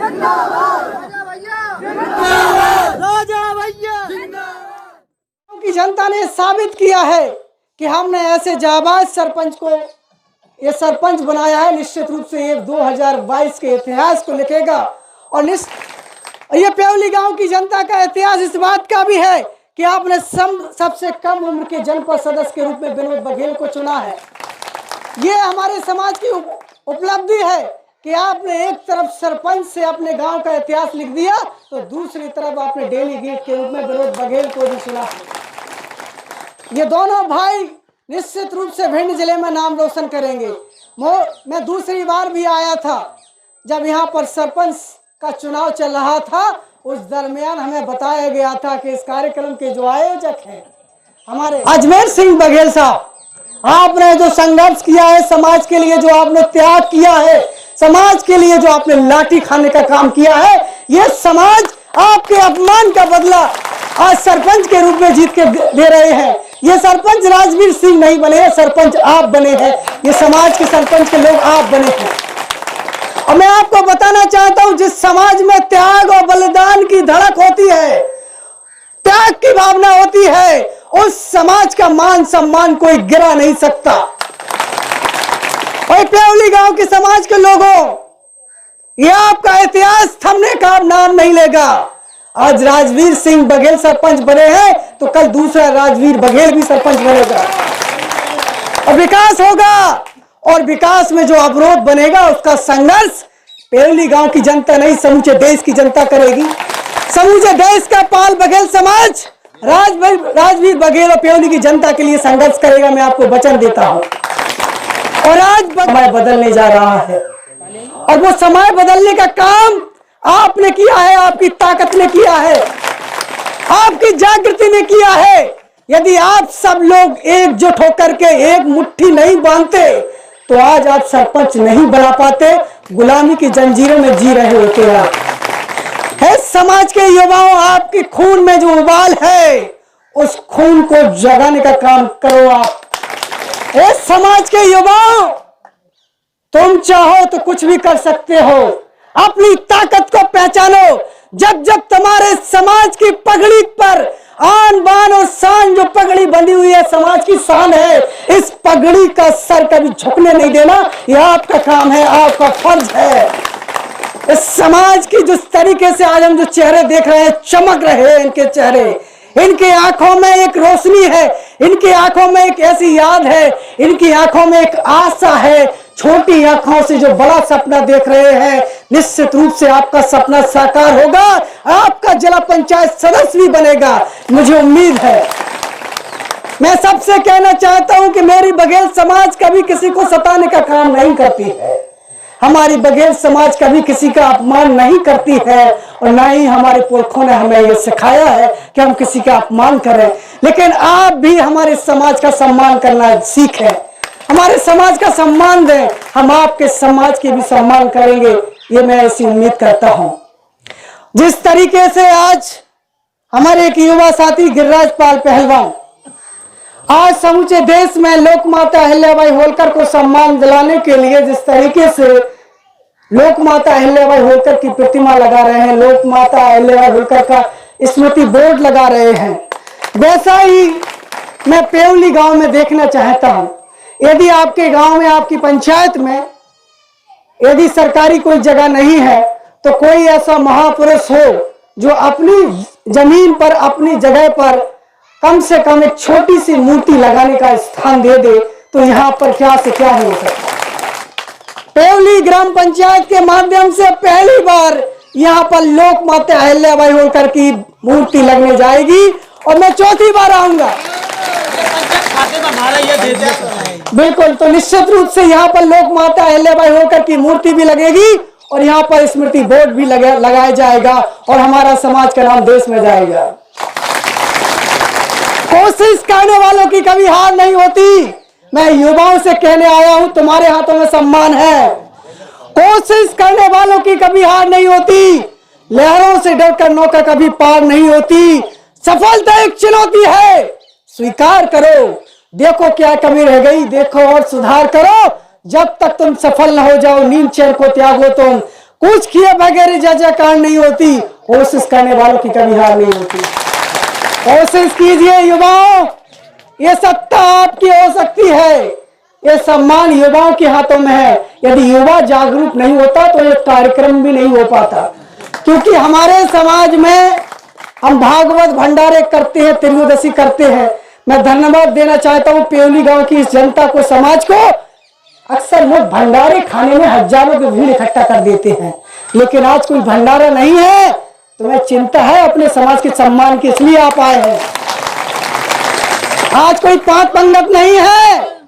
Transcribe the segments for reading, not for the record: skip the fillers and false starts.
राजा भैया की जनता ने साबित किया है कि हमने ऐसे जाबाज सरपंच को ये सरपंच बनाया है। निश्चित रूप से ये 2022 के इतिहास को लिखेगा। और ये प्योली गांव की जनता का इतिहास इस बात का भी है कि आपने सबसे कम उम्र के जनपद सदस्य के रूप में विनोद बघेल को चुना है। ये हमारे समाज की उपलब्धि है कि आपने एक तरफ सरपंच से अपने गांव का इतिहास लिख दिया तो दूसरी तरफ आपने डेलीगेट के रूप में विनोद बघेल को भी चुना है। ये दोनों भाई निश्चित रूप से भिंड जिले में नाम रोशन करेंगे। मैं दूसरी बार भी आया था जब यहाँ पर सरपंच का चुनाव चल रहा था। उस दरमियान हमें बताया गया था कि इस कार्यक्रम के जो आयोजक हैं हमारे अजमेर सिंह बघेल साहब, आपने जो संघर्ष किया है समाज के लिए, जो आपने त्याग किया है समाज के लिए, जो आपने लाठी खाने का काम किया है, ये समाज आपके अपमान का बदला आज सरपंच के रूप में जीत के दे रहे हैं। ये सरपंच राजवीर सिंह नहीं बने हैं, सरपंच आप बने हैं। ये समाज के सरपंच के लोग आप बने हैं। और मैं आपको बताना चाहता हूं, जिस समाज में त्याग और बलिदान की धड़क होती है, त्याग की भावना होती है, उस समाज का मान सम्मान कोई गिरा नहीं सकता। और प्योली गांव के समाज के लोगों, ये आपका इतिहास थमने का नाम नहीं लेगा। आज राजवीर सिंह बघेल सरपंच बने हैं तो कल दूसरा राजवीर बघेल भी सरपंच बनेगा और विकास होगा। और विकास में जो अवरोध बनेगा उसका संघर्ष प्योली गांव की जनता नहीं, समूचे देश की जनता करेगी। समूचे देश का पाल बघेल समाज राजवीर बघेल और प्योली की जनता के लिए संघर्ष करेगा, मैं आपको वचन देता हूं। और आज समय बदलने जा रहा है और वो समय बदलने का काम आपने किया है, आपकी ताकत ने किया है, आपकी जागृति ने किया है। यदि आप सब लोग एकजुट होकर के एक मुट्ठी नहीं बांधते तो आज आप सरपंच नहीं बना पाते, गुलामी की जंजीरों में जी रहे होते आप। है समाज के युवाओं, आपके खून में जो उबाल है उस खून को जगाने का काम करो आप। है समाज के युवाओं, तुम चाहो तो कुछ भी कर सकते हो, अपनी ताकत को पहचानो। जब जब तुम्हारे समाज की पगड़ी पर आन बान और शान, जो पगड़ी बंधी हुई है समाज की शान है, इस पगड़ी का सर कभी झुकने नहीं देना। यह आपका काम है, आपका फर्ज है। इस समाज की जिस तरीके से आज हम जो चेहरे देख रहे हैं, चमक रहे हैं इनके चेहरे, इनके आंखों में एक रोशनी है, इनकी आंखों में एक ऐसी याद है, इनकी आंखों में एक आशा है। छोटी आंखों से जो बड़ा सपना देख रहे हैं, निश्चित रूप से आपका सपना साकार होगा, आपका जिला पंचायत सदस्य भी बनेगा, मुझे उम्मीद है। मैं सबसे कहना चाहता हूं कि मेरी बघेल समाज कभी किसी को सताने का काम नहीं करती है। हमारी बघेल समाज कभी किसी का अपमान नहीं करती है और ना ही हमारे पुरखों ने हमें यह सिखाया है कि हम किसी का अपमान करें। लेकिन आप भी हमारे समाज का सम्मान करना सीखें, हमारे समाज का सम्मान दें, हम आपके समाज की भी सम्मान करेंगे, ये मैं ऐसी उम्मीद करता हूं। जिस तरीके से आज हमारे एक युवा साथी गिरिराज पाल पहलवान आज समूचे देश में लोक माता अहिल्याबाई होलकर को सम्मान दिलाने के लिए जिस तरीके से लोक माता अहिल्याबाई होलकर की प्रतिमा लगा रहे हैं, लोक माता अहिल्याबाई होलकर का स्मृति बोर्ड लगा रहे हैं, वैसा ही मैं प्योली गांव में देखना चाहता हूं। यदि आपके गांव में, आपकी पंचायत में यदि सरकारी कोई जगह नहीं है तो कोई ऐसा महापुरुष हो जो अपनी जमीन पर, अपनी जगह पर कम से कम एक छोटी सी मूर्ति लगाने का स्थान दे दे, तो यहाँ पर क्या से क्या हो सकता। प्योली ग्राम पंचायत के माध्यम से पहली बार यहाँ पर लोक माता अहिल्याबाई होलकर की मूर्ति लगने जाएगी और मैं चौथी बार आऊंगा। बिल्कुल, तो निश्चित रूप से यहाँ पर लोक माता अहिल्याबाई होलकर की मूर्ति भी लगेगी और यहाँ पर स्मृति बोर्ड भी लगाया जाएगा और हमारा समाज का नाम देश में जाएगा। कोशिश करने वालों की कभी हार नहीं होती। मैं युवाओं से कहने आया हूं, तुम्हारे हाथों में सम्मान है। कोशिश करने वालों की कभी हार नहीं होती। लहरों से डरकर नौका कभी पार नहीं होती। सफलता एक चुनौती है, स्वीकार करो। देखो क्या कमी रह गई, देखो और सुधार करो। जब तक तुम सफल न हो जाओ, नींद चैन को त्यागो तुम। कुछ किए बगैर जय जयकार नहीं होती, कोशिश करने वालों की कभी हार नहीं होती। कोशिश कीजिए युवाओं, ये सत्ता आपकी हो सकती है, ये सम्मान युवाओं के हाथों में है। यदि युवा जागरूक नहीं होता तो ये कार्यक्रम भी नहीं हो पाता। क्योंकि हमारे समाज में हम भागवत भंडारे करते हैं, त्रयोदशी करते हैं। मैं धन्यवाद देना चाहता हूँ पेवली गांव की इस जनता को, समाज को। अक्सर लोग भंडारे खाने में हजारों की भीड़ इकट्ठा कर देते हैं, लेकिन आज कोई भंडारा नहीं है। तुम्हें चिंता है अपने समाज के सम्मान की, इसलिए आप आए हैं। आज कोई पांच पंगत नहीं है,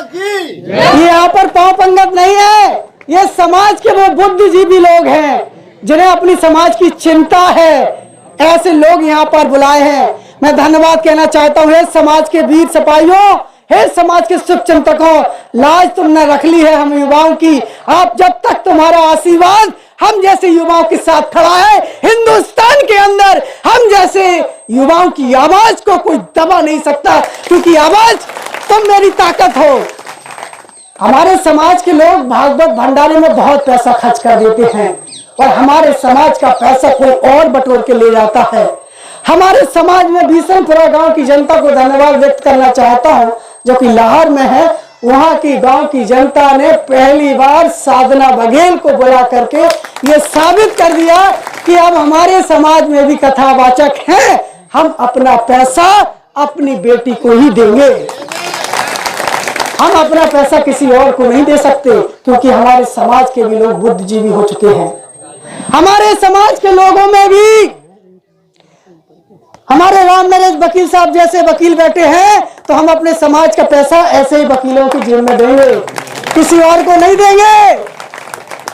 ये यहाँ पर पांव पंगत नहीं है। ये समाज के वो बुद्धिजीवी लोग हैं जिन्हें अपनी समाज की चिंता है, ऐसे लोग यहाँ पर बुलाए हैं। मैं धन्यवाद कहना चाहता हूँ हे समाज के वीर सिपाहियों, हे समाज के शुभ चिंतकों, लाज तुमने रख ली है हम युवाओं की। आप जब तक तुम्हारा आशीर्वाद हम जैसे युवाओं के साथ खड़ा है, हिंदुस्तान के अंदर हम जैसे युवाओं की आवाज को कोई दबा नहीं सकता, क्योंकि आवाज तुम मेरी ताकत हो। हमारे समाज के लोग भागवत भंडारे में बहुत पैसा खर्च कर देते हैं और हमारे समाज का पैसा कोई और बटोर के ले जाता है। हमारे समाज में भीषणपुरा गांव की जनता को धन्यवाद व्यक्त करना चाहता हूं, जो कि लाहौर में है। वहां की गांव की जनता ने पहली बार साधना बघेल को बुला करके ये साबित कर दिया कि अब हमारे समाज में भी कथावाचक हैं। हम अपना पैसा अपनी बेटी को ही देंगे, हम अपना पैसा किसी और को नहीं दे सकते, क्योंकि हमारे समाज के भी लोग बुद्धिजीवी हो चुके हैं। हमारे समाज के लोगों में भी हमारे राम नरेश वकील साहब जैसे वकील बैठे हैं, तो हम अपने समाज का पैसा ऐसे ही वकीलों की जेब में देंगे, किसी और को नहीं देंगे।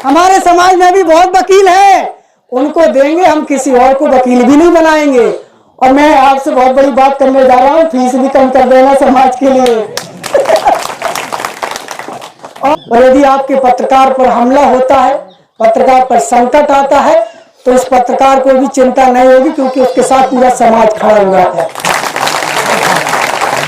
हमारे समाज में भी बहुत वकील हैं, उनको देंगे, हम किसी और को वकील भी नहीं बनाएंगे। और मैं आपसे बहुत बड़ी बात करने जा रहा हूँ, फीस भी कम कर देना समाज के लिए। और यदि आपके पत्रकार पर हमला होता है, पत्रकार पर संकट आता है, तो इस पत्रकार को भी चिंता नहीं होगी, क्योंकि उसके साथ पूरा समाज खड़ा हुआ है।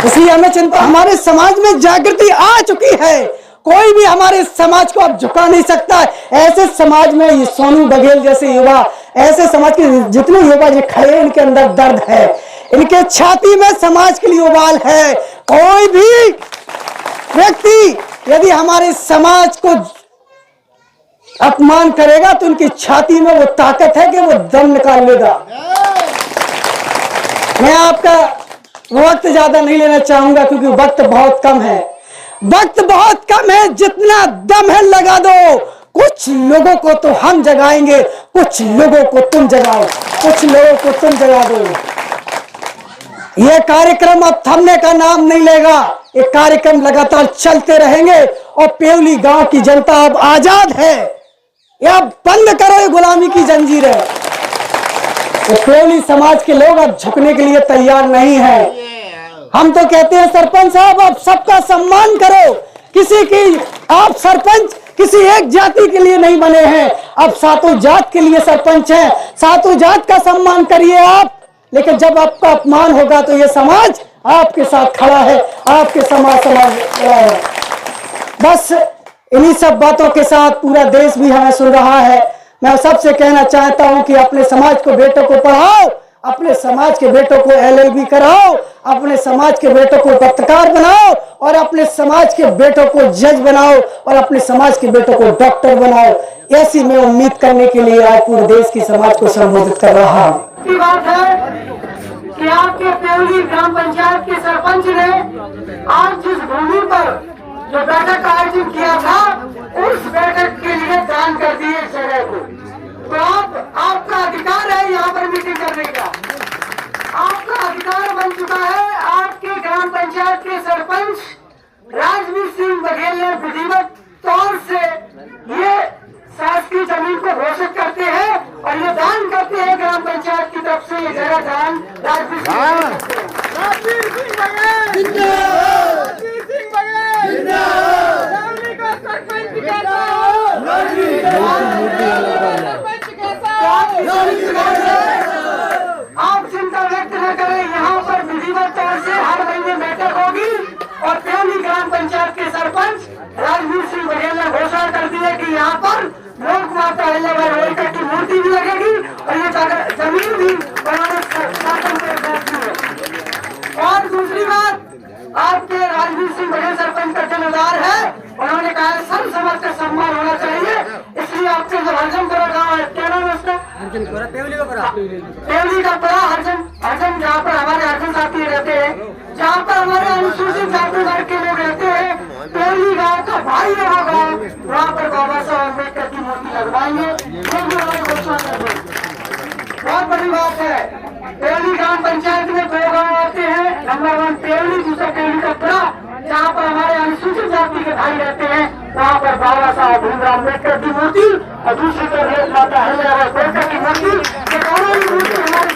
इसलिए हमें चिंता, हमारे समाज में जागृति आ चुकी है, कोई भी हमारे समाज को अब झुका नहीं सकता। ऐसे समाज में ये सोनू बघेल जैसे युवा, ऐसे समाज के जितने युवा जो खड़े, इनके अंदर दर्द है, इनके छाती में समाज के लिए उबाल है। कोई भी व्यक्ति यदि हमारे समाज को अपमान करेगा तो उनकी छाती में वो ताकत है कि वो दम निकाल लेगा। मैं आपका वक्त ज्यादा नहीं लेना चाहूंगा, क्योंकि वक्त बहुत कम है, वक्त बहुत कम है। जितना दम है लगा दो। कुछ लोगों को तो हम जगाएंगे, कुछ लोगों को तुम जगाओ, कुछ लोगों को तुम जगा दो। यह कार्यक्रम अब थमने का नाम नहीं लेगा, ये कार्यक्रम लगातार चलते रहेंगे। और पेवली गांव की जनता अब आजाद है, या बंद करो ये गुलामी की जंजीरें। तो पेवली समाज के लोग अब झुकने के लिए तैयार नहीं है। हम तो कहते हैं सरपंच साहब आप सबका सम्मान करो, किसी की आप सरपंच किसी एक जाति के लिए नहीं बने हैं, अब सातों जात के लिए सरपंच हैं। सातों जात का सम्मान करिए आप, लेकिन जब आपका अपमान होगा तो ये समाज आपके साथ खड़ा है, आपके समाज खड़ा है। बस इन्हीं सब बातों के साथ पूरा देश भी हमें सुन रहा है। मैं सबसे कहना चाहता हूं कि अपने समाज को बेटों को पढ़ाओ, अपने समाज के बेटों को LLB कराओ, अपने समाज के बेटों को पत्रकार बनाओ, और अपने समाज के बेटों को जज बनाओ, और अपने समाज के बेटों को डॉक्टर बनाओ। ऐसी मैं उम्मीद करने के लिए आज पूरे देश की समाज को संबोधित कर रहा हूँ। बात है कि आपके पेवली ग्राम पंचायत के सरपंच ने आज जिस भूमि पर जो बैठक का आयोजन किया था, उस बैठक के लिए दान कर दिए इस जगह को। तो आपका अधिकार है यहाँ पर मीटिंग करने का, आपका अधिकार बन चुका है। आपके ग्राम पंचायत के सरपंच राजवीर सिंह बघेल ने विधिवत तौर से ये शासकीय जमीन को घोषित करते हैं और ये दान करते हैं ग्राम पंचायत की तरफ से। ये जगह दान राजवीर सिंह आप चिंता व्यक्त न करें, यहाँ पर विधिवत तौर से हर महीने बैठक होगी और पेवली ग्राम पंचायत के सरपंच राजवीर सिंह बघेल ने घोषणा कर दी है कि यहाँ पर हरजनपुरा गाँव है, क्या नाम है उसका? पेवली का पड़ा हरजन, जहाँ पर हमारे हरजन साथी रहते हैं, जहाँ पर हमारे अनुसूचित जाति वर्ग के लोग रहते हैं, पेवली गाँव का भाई है वो गाँव, वहाँ पर बाबा साहब अम्बेडकर की मूर्ति लगवाएंगे। वो भी हमारी घोषणा कर दें। बहुत बड़ी बात है, पेवली ग्राम पंचायत में 2 गाँव आते हैं, नंबर 1 पेवली, दूसरा पेवली का पड़ा, जहाँ पर हमारे अनुसूचित जाति के भाई रहते हैं, वहाँ पर बाबा साहब भीमराव अम्बेडकर की मूर्ति और दूसरी तरफ माता अहिल्याबाई होलकर की मूर्ति, ये दोनों ही मूर्ति हमारे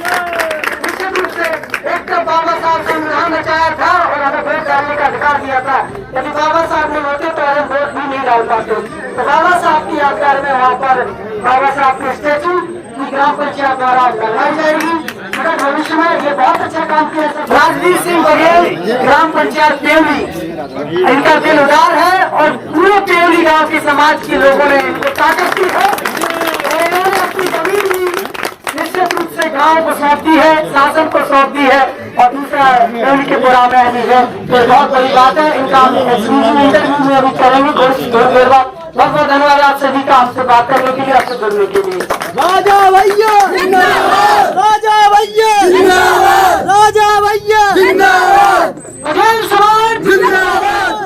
निश्चित रूप से एक तो बाबा साहब संविधान रचाया था और हमें वोट डालने का अधिकार दिया था। यदि बाबा साहब नहीं होते तो हम वोट भी नहीं डाल पाते। तो बाबा साहब की यादगार में वहाँ पर बाबा साहब के स्टेचू की ग्राम पंचायत द्वारा लगाई जाएगी। अगर भविष्य में ये बहुत अच्छा काम किया। राजवीर सिंह बघेल, ग्राम पंचायत पेवली, इनका दिल उदार है और पूरे पेवली गांव के समाज के लोगों ने इनको ताकत दी है और इन्होंने अपनी जमीन भी निश्चित रूप से गांव को सौंप दी है, शासन को सौंप दी है और दूसरा पेवली के पुरा में नहीं है। तो बहुत बड़ी बात है। इनका इंटरव्यू में अभी करेंगे थोड़ी देर बाद। बहुत बहुत धन्यवाद आप सभी का हमसे बात करने के लिए, आपसे जुड़ने के लिए। राजा भैया जिंदाबाद, राजा भैया जिंदाबाद, राजा भैया जिंदाबाद, बघेल समाज जिंदाबाद।